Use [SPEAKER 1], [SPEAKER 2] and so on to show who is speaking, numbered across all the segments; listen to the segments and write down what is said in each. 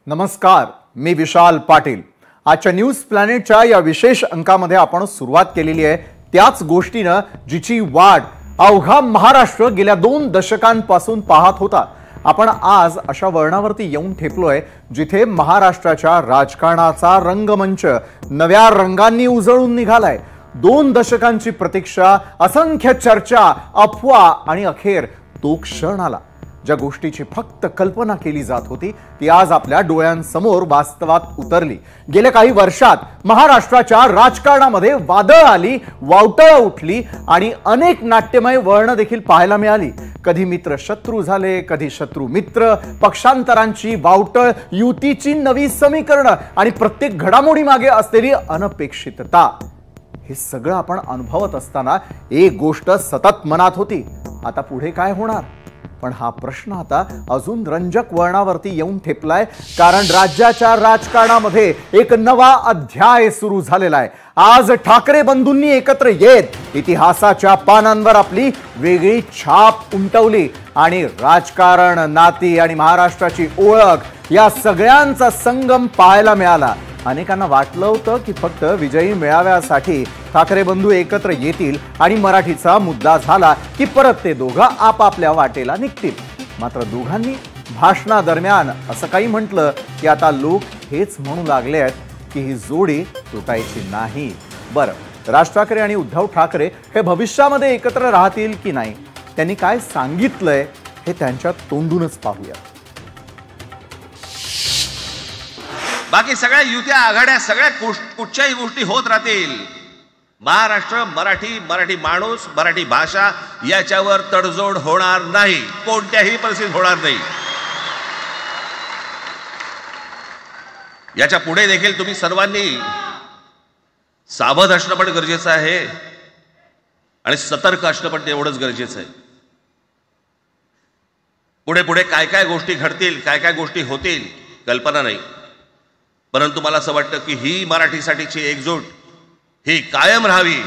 [SPEAKER 1] नमस्कार, मी विशाल पाटील। आजच्या न्यूज प्लॅनेटच्या या विशेष अंकामध्ये आपण सुरुवात केलेली आहे त्याच गोष्टीने जिची वाट अवघा महाराष्ट्र गेल्या 2 दशकांपासून पाहत होता। आपण आज अशा वळणावरती येऊन ठेपलोय जिथे महाराष्ट्राच्या राजकारणाचा रंगमंच नव्या रंगांनी उजळून निघालाय। 2 दशकांची प्रतीक्षा, असंख्य चर्चा, अफवा आणि अखेर तो क्षण आला ज्या गोष्टीची फक्त कल्पना केली जात होती ती आज आपल्या डोळ्यांसमोर वास्तवात उतरली। गेल्या काही वर्षात महाराष्ट्राच्या राजकारणामध्ये वादळ आली, वावटळ उठली आणि अनेक नाट्यमय वळण देखील पाहायला मिळाली। कधी मित्र शत्रू झाले, कधी शत्रू मित्र, पक्षांतरांची वावटळ, युतीची नवी समीकरणं आणि प्रत्येक घडामोडी मागे असलेली अनपेक्षितता। हे सगळं आपण अनुभवत असताना एक गोष्ट सतत मनात होती, आता पुढे काय होणार? पण हा प्रश्न आता अजून रंजक वळणावरती येऊन ठेपलाय, कारण राज्याच्या राजकारणामध्ये एक नवा अध्याय सुरू झालेला आहे। आज ठाकरे बंधूंनी एकत्र येत इतिहासाच्या पानांवर आपली वेगळी छाप उमटवली आणि राजकारण, नाती आणि महाराष्ट्राची ओळख या सगळ्यांचा संगम पाहायला मिळाला। अनेकांना वाटलं होतं की फक्त विजयी मेळाव्यासाठी ठाकरे बंधू एकत्र येतील आणि मराठीचा मुद्दा झाला की परत ते दोघं आपापल्या वाटेला निघतील। मात्र दोघांनी भाषणादरम्यान असं काही म्हटलं की आता लोक हेच म्हणू लागले आहेत की ही जोडी तुटायची नाही। बरं, राज ठाकरे आणि उद्धव ठाकरे हे भविष्यामध्ये एकत्र राहतील की नाही, त्यांनी काय सांगितलंय हे त्यांच्या तोंडूनच पाहूया।
[SPEAKER 2] बाकी सगळ्या युत्या, आघाड्या, सगळ्या कुठच्याही गोष्टी होत राहतील। महाराष्ट्र, मराठी माणूस, मराठी भाषा याच्यावर तडजोड होणार नाही, कोणत्याही परिस्थितीत होणार नाही। याच्या पुढे देखील तुम्ही सर्वांनी सावध असणं पण गरजेचं आहे आणि सतर्क असणं पण तेवढंच गरजेचं आहे। पुढे पुढे काय काय गोष्टी घडतील, काय काय गोष्टी होतील कल्पना नाही, परंतु मला असं वाटतं की ही मराठीसाठीची एकजूट ही कायम राहावी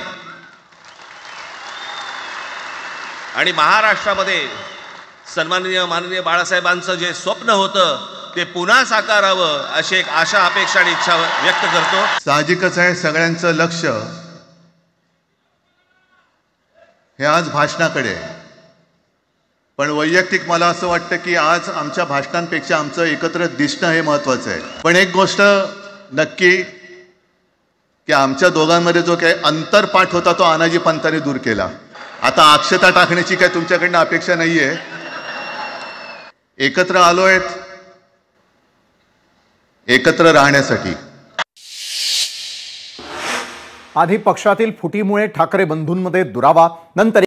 [SPEAKER 2] आणि महाराष्ट्रामध्ये सन्माननीय माननीय बाळासाहेबांचं जे स्वप्न होतं ते पुन्हा साकारावं अशी एक आशा, अपेक्षा आणि इच्छा व्यक्त करतो।
[SPEAKER 3] साहजिकच आहे, सगळ्यांचं लक्ष हे आज भाषणाकडे आहे, पण वैयक्तिक मला असं वाटतं की आज आमच्या भाषणांपेक्षा आमचं एकत्र दिसणं हे महत्त्वाचं आहे। पण एक गोष्ट नक्की की आमच्या दोघांमध्ये जो काही अंतरपाठ होता तो आनाजी पंतांनी दूर केला। आता अक्षता टाकण्याची काही तुमच्याकडनं अपेक्षा नाहीये। एकत्र आलोय एकत्र राहण्यासाठी।
[SPEAKER 1] आधी पक्षातील फुटीमुळे ठाकरे बंधूंमध्ये दुरावा, नंतर